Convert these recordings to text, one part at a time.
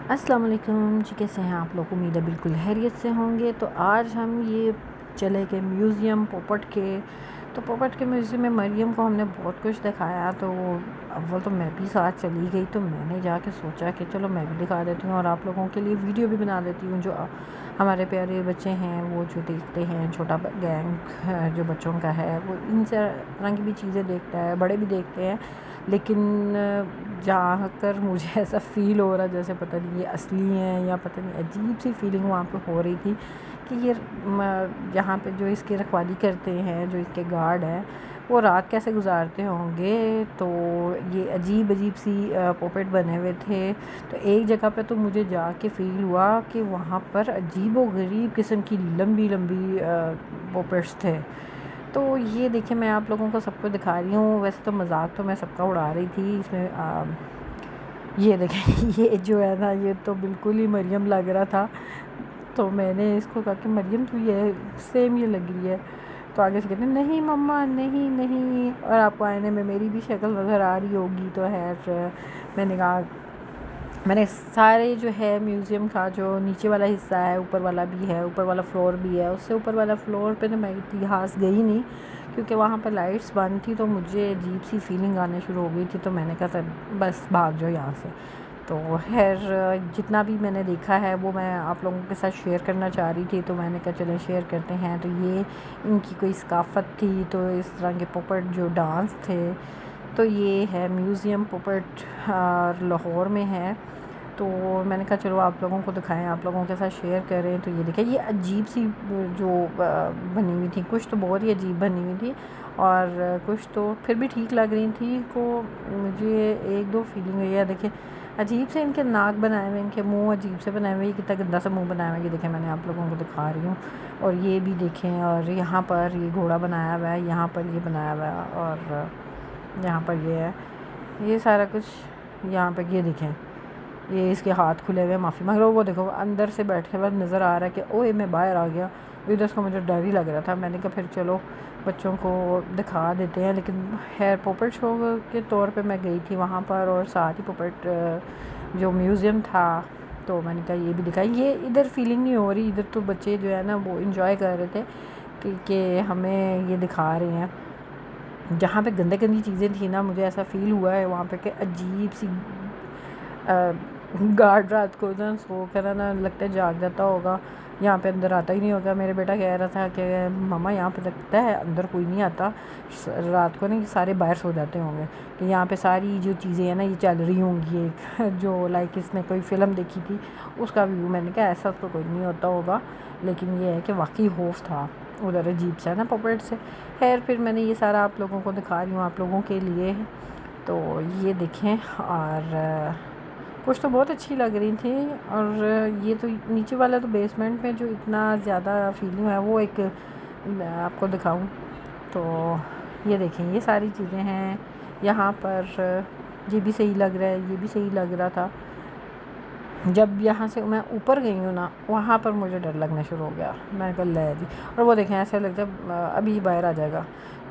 السلام علیکم جی، کیسے ہیں آپ لوگ؟ امید ہے بالکل خیریت سے ہوں گے۔ تو آج ہم یہ چلے گئے میوزیم پوپٹ کے۔ تو پوپٹ کے میوزیم میں مریم کو ہم نے بہت کچھ دکھایا، تو اول تو میں بھی ساتھ چلی گئی، تو میں نے جا کے سوچا کہ چلو میں بھی دکھا دیتی ہوں اور آپ لوگوں کے لیے ویڈیو بھی بنا دیتی ہوں، جو ہمارے پیارے بچے ہیں وہ جو دیکھتے ہیں، چھوٹا گینگ جو بچوں کا ہے وہ ان سے رنگ کی بھی چیزیں دیکھتا ہے، بڑے بھی دیکھتے ہیں، لیکن جہاں کر مجھے ایسا فیل ہو رہا جیسے پتہ نہیں یہ اصلی ہیں یا پتہ نہیں، عجیب سی فیلنگ وہاں پہ ہو رہی تھی کہ یہ یہاں پہ جو اس کی رکھوالی کرتے ہیں، جو اس کے گارڈ ہیں، وہ رات کیسے گزارتے ہوں گے۔ تو یہ عجیب سی پوپٹ بنے ہوئے تھے۔ تو ایک جگہ پہ تو مجھے جا کے فیل ہوا کہ وہاں پر عجیب و غریب قسم کی لمبی لمبی پوپٹس تھے۔ تو یہ دیکھیں، میں آپ لوگوں کو سب کو دکھا رہی ہوں، ویسے تو مذاق تو میں سب کا اڑا رہی تھی اس میں۔ یہ دیکھیں یہ جو ہے نا، یہ تو بالکل ہی مریم لگ رہا تھا، تو میں نے اس کو کہا کہ مریم تو یہ سیم یہ لگ رہی ہے، تو آگے سے کہتے ہیں نہیں مما نہیں نہیں، اور آپ کو آئینے میں میری بھی شکل نظر آ رہی ہوگی۔ تو میں نے کہا، میں نے سارے جو ہے میوزیم کا جو نیچے والا حصہ ہے، اوپر والا بھی ہے، اوپر والا فلور بھی ہے، اس سے اوپر والا فلور پہ میں اتہاس گئی نہیں کیونکہ وہاں پہ لائٹس بند تھی، تو مجھے عجیب سی فیلنگ آنے شروع ہو گئی تھی، تو میں نے کہا بس بھاگ جاؤ یہاں سے۔ تو جتنا بھی میں نے دیکھا ہے وہ میں آپ لوگوں کے ساتھ شیئر کرنا چاہ رہی تھی، تو میں نے کہا چلیں شیئر کرتے ہیں۔ تو یہ ان کی کوئی ثقافت تھی، تو اس طرح کے پوپٹ جو ڈانس تھے، تو یہ ہے میوزیم پوپٹ لاہور میں ہے۔ تو میں نے کہا چلو آپ لوگوں کو دکھائیں، آپ لوگوں کے ساتھ شیئر کریں۔ تو یہ دیکھیں، یہ عجیب سی جو بنی ہوئی تھی، کچھ تو بہت ہی عجیب بنی ہوئی تھی اور کچھ تو پھر بھی ٹھیک لگ رہی تھی۔ کو مجھے ایک دو فیلنگ ہوئی ہے، دیکھیں عجیب سے ان کے ناک بنائے ہوئے، ان کے منہ عجیب سے بنائے ہوئے، کتنا گندا سا منہ بنایا ہوا ہے، یہ دیکھیں میں نے آپ لوگوں کو دکھا رہی ہوں۔ اور یہ بھی دیکھیں، اور یہاں پر یہ گھوڑا بنایا ہوا ہے، یہاں پر یہ بنایا ہوا ہے، اور یہاں پر یہ ہے، یہ سارا کچھ یہاں پہ یہ دیکھیں، یہ اس کے ہاتھ کھلے ہوئے معافی مانگ رہا ہے، وہ دیکھو اندر سے بیٹھے ہوئے نظر آ رہا ہے کہ اوہ میں باہر آ گیا، ادھر سے مجھے ڈر ہی لگ رہا تھا۔ میں نے کہا پھر چلو بچوں کو دکھا دیتے ہیں، لیکن خیر پوپٹ شو کے طور پہ میں گئی تھی وہاں پر، اور ساتھ ہی پوپٹ جو میوزیم تھا، تو میں نے کہا یہ بھی دکھائی۔ یہ ادھر فیلنگ نہیں ہو رہی، ادھر تو بچے جو ہے نا وہ انجوائے کر رہے تھے کہ ہمیں یہ دکھا رہے ہیں۔ جہاں پہ گندے گندی چیزیں تھیں نا، مجھے ایسا فیل ہوا ہے وہاں پہ کہ عجیب سی گارڈ رات کو نا سو کر نا لگتا ہے جاگ جاتا ہوگا، یہاں پہ اندر آتا ہی نہیں ہوگا۔ میرے بیٹا کہہ رہا تھا کہ ماما یہاں پہ لگتا ہے اندر کوئی نہیں آتا رات کو، نہیں سارے باہر سو جاتے ہوں گے، کہ یہاں پہ ساری جو چیزیں ہیں نا یہ چل رہی ہوں گی، ایک جو لائک اس نے کوئی فلم دیکھی تھی اس کا ویو۔ میں نے کہا ایسا تو کوئی نہیں ہوتا ہوگا، لیکن یہ ہے کہ واقعی خوف تھا ادھر عجیب سا نا پوپٹ سے۔ خیر پھر میں نے یہ سارا آپ لوگوں کو دکھا رہی ہوں آپ لوگوں کے لیے۔ تو یہ دیکھیں، اور کچھ تو بہت اچھی لگ رہی تھی، اور یہ تو نیچے والا تو بیسمنٹ میں جو اتنا زیادہ فیلنگ ہے وہ ایک آپ کو دکھاؤں، تو یہ دیکھیں یہ ساری چیزیں ہیں یہاں پر۔ یہ بھی صحیح لگ رہا ہے، یہ بھی صحیح لگ رہا تھا۔ جب یہاں سے میں اوپر گئی ہوں نا، وہاں پر مجھے ڈر لگنا شروع ہو گیا، میں نے کہا لے جی، اور وہ دیکھیں ایسا لگتا ہے ابھی باہر آ جائے گا۔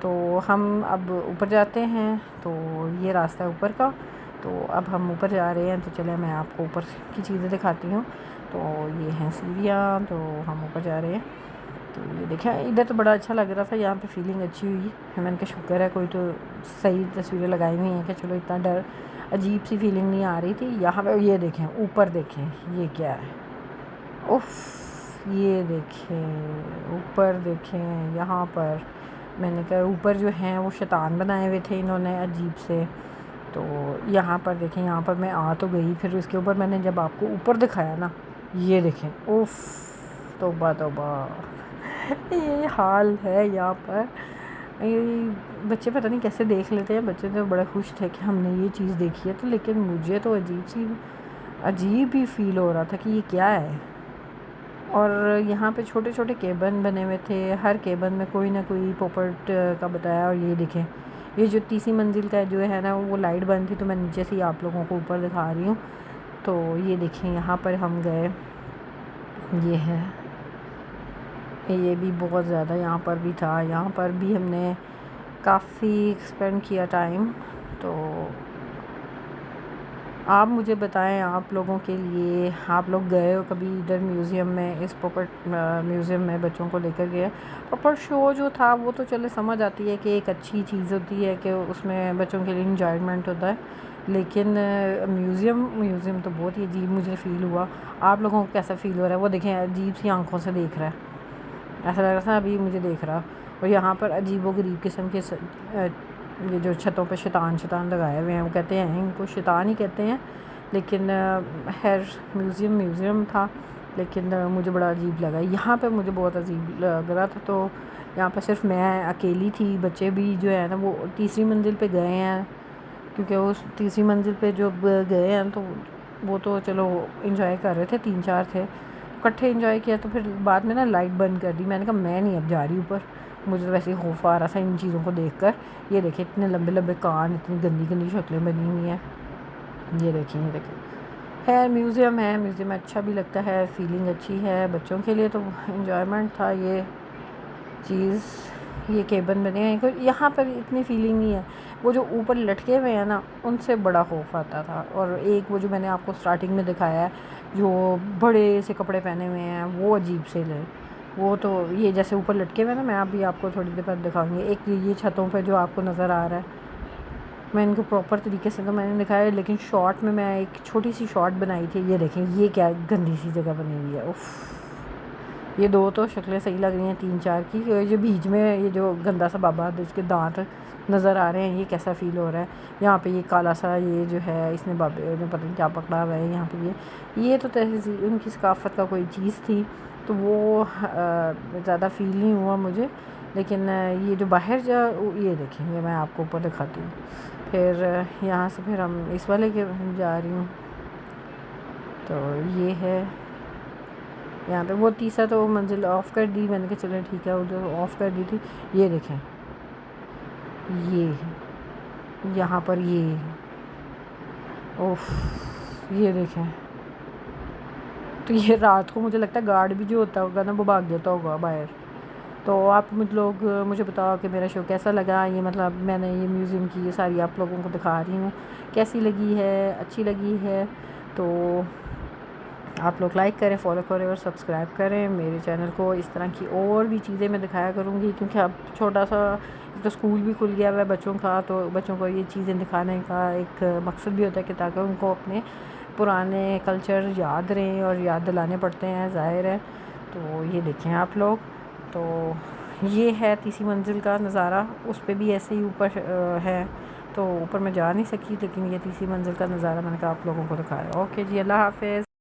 تو ہم اب اوپر جاتے ہیں، تو یہ راستہ ہے اوپر کا، تو اب ہم اوپر جا رہے ہیں، تو چلیں میں آپ کو اوپر کی چیزیں دکھاتی ہوں۔ تو یہ ہیں سیڑھیاں، تو ہم اوپر جا رہے ہیں۔ تو یہ دیکھیں ادھر تو بڑا اچھا لگ رہا تھا، یہاں پہ فیلنگ اچھی ہوئی، میں نے کہا شکر ہے کوئی تو صحیح تصویریں لگائی ہوئی ہیں کہ چلو اتنا ڈر عجیب سی فیلنگ نہیں آ رہی تھی یہاں پہ۔ یہ دیکھیں اوپر دیکھیں یہ کیا ہے، اف یہ دیکھیں اوپر دیکھیں، یہاں پر میں نے کہا اوپر جو ہیں وہ شیطان بنائے ہوئے تھے انہوں نے عجیب سے۔ تو یہاں پر دیکھیں، یہاں پر میں آ تو گئی، پھر اس کے اوپر میں نے جب آپ کو اوپر دکھایا نا، یہ دیکھیں اف توبہ توبہ یہ حال ہے یہاں پر۔ یہ بچے پتہ نہیں کیسے دیکھ لیتے ہیں، بچے تو بڑے خوش تھے کہ ہم نے یہ چیز دیکھی ہے، تو لیکن مجھے تو عجیب ہی فیل ہو رہا تھا کہ یہ کیا ہے۔ اور یہاں پہ چھوٹے چھوٹے کیبن بنے ہوئے تھے، ہر کیبن میں کوئی نہ کوئی پوپٹ کا بتایا۔ اور یہ دیکھیں یہ جو تیسری منزل کا جو ہے نا وہ لائٹ بند تھی، تو میں نیچے سے ہی آپ لوگوں کو اوپر دکھا رہی ہوں۔ تو یہ دیکھیں یہاں پر ہم گئے، یہ ہے، یہ بھی بہت زیادہ یہاں پر بھی تھا، یہاں پر بھی ہم نے کافی اسپینڈ کیا ٹائم۔ تو آپ مجھے بتائیں، آپ لوگوں کے لیے، آپ لوگ گئے ہو کبھی ادھر میوزیم میں، اس پوپٹ میوزیم میں بچوں کو لے کر گئے؟ پوپٹ شو جو تھا وہ تو چلے سمجھ آتی ہے کہ ایک اچھی چیز ہوتی ہے کہ اس میں بچوں کے لیے انجوائمنٹ ہوتا ہے، لیکن میوزیم تو بہت ہی عجیب مجھے فیل ہوا۔ آپ لوگوں کو کیسا فیل ہو رہا ہے؟ وہ دیکھیں عجیب سی آنکھوں سے دیکھ رہا ہے، ایسا لگ رہا تھا ابھی مجھے دیکھ رہا۔ اور یہاں پر عجیب و غریب قسم کے یہ جو چھتوں پہ شیطان لگائے ہوئے ہیں، وہ کہتے ہیں ان کو شیطان ہی کہتے ہیں، لیکن خیر میوزیم تھا، لیکن مجھے بڑا عجیب لگا۔ یہاں پہ مجھے بہت عجیب لگ رہا تھا، تو یہاں پہ صرف میں اکیلی تھی، بچے بھی جو ہے نا وہ تیسری منزل پہ گئے ہیں، کیونکہ اس تیسری منزل پہ جو گئے ہیں تو وہ تو چلو انجوائے کر رہے تھے، 3-4 تھے، اکٹھے انجوائے کیا، تو پھر بعد میں نا لائٹ بند کر دی، میں نے کہا میں نہیں اب جا رہی اوپر، مجھے تو ویسے ہی خوف آ رہا تھا ان چیزوں کو دیکھ کر۔ یہ دیکھیں اتنے لمبے لمبے کان، اتنی گندی گندی شکلیں بنی ہوئی ہیں، یہ دیکھیں یہ دیکھیں۔ خیر میوزیم ہے، میوزیم اچھا بھی لگتا ہے، فیلنگ اچھی ہے بچوں کے لیے، تو انجوائمنٹ تھا یہ چیز۔ یہ کیبن بنے ہیں، یہاں پر اتنی فیلنگ نہیں ہے، وہ جو اوپر لٹکے ہوئے ہیں نا ان سے بڑا خوف آتا تھا۔ اور ایک وہ جو میں نے آپ کو سٹارٹنگ میں دکھایا ہے جو بڑے سے کپڑے پہنے ہوئے ہیں، وہ عجیب سے لے، وہ تو یہ جیسے اوپر لٹکے ہوئے ہیں نا، میں ابھی آپ کو تھوڑی دیر بعد دکھاؤں گی۔ ایک یہ چھتوں پہ جو آپ کو نظر آ رہا ہے، میں ان کو پراپر طریقے سے تو میں نے دکھایا، لیکن شارٹ میں ایک چھوٹی سی شارٹ بنائی تھی۔ یہ دیکھیں یہ کیا گندی سی جگہ بنی ہوئی ہے، اف، یہ دو تو شکلیں صحیح لگ رہی ہیں 3-4 کی، جو بیچ میں یہ جو گندا سا بابا جس کے دانت نظر آ رہے ہیں، یہ کیسا فیل ہو رہا ہے؟ یہاں پہ یہ کالا سا یہ جو ہے اس نے بابے نے پتہ نہیں کیا پکڑا ہوا ہے یہاں پہ، یہ تو تہذیب ان کی ثقافت کا کوئی چیز تھی، تو وہ زیادہ فیل نہیں ہوا مجھے۔ لیکن یہ جو باہر یہ دیکھیں، یہ میں آپ کو اوپر دکھاتی ہوں، پھر یہاں سے پھر ہم اس والے کے جا رہی ہوں، تو یہ ہے یہاں پہ وہ تیسرا تو منزل آف کر دی میں نے کہا چلیں ٹھیک ہے، وہ جو آف کر دی تھی۔ یہ دیکھیں یہ یہاں پر یہ اوف، یہ دیکھیں، تو یہ رات کو مجھے لگتا ہے گارڈ بھی جو ہوتا ہوگا نا وہ بھاگ جاتا ہوگا باہر۔ تو آپ لوگ مجھے بتاؤ کہ میرا شو کیسا لگا، یہ مطلب میں نے یہ میوزیم کی یہ ساری آپ لوگوں کو دکھا رہی ہوں، کیسی لگی ہے، اچھی لگی ہے تو آپ لوگ لائک کریں، فالو کریں اور سبسکرائب کریں میرے چینل کو۔ اس طرح کی اور بھی چیزیں میں دکھایا کروں گی، کیونکہ اب چھوٹا سا تو اسکول بھی کھل گیا ہوا ہے بچوں کا، تو بچوں کو یہ چیزیں دکھانے کا ایک مقصد بھی ہوتا ہے کہ تاکہ ان کو اپنے پرانے کلچر یاد رہیں، اور یاد دلانے پڑتے ہیں ظاہر ہے۔ تو یہ دیکھیں آپ لوگ، تو یہ ہے تیسری منزل کا نظارہ، اس پہ بھی ایسے ہی اوپر ہے، تو اوپر میں جا نہیں سکی، لیکن یہ تیسری منزل کا نظارہ میں نے کہا آپ لوگوں کو دکھایا۔ اوکے جی، اللہ حافظ۔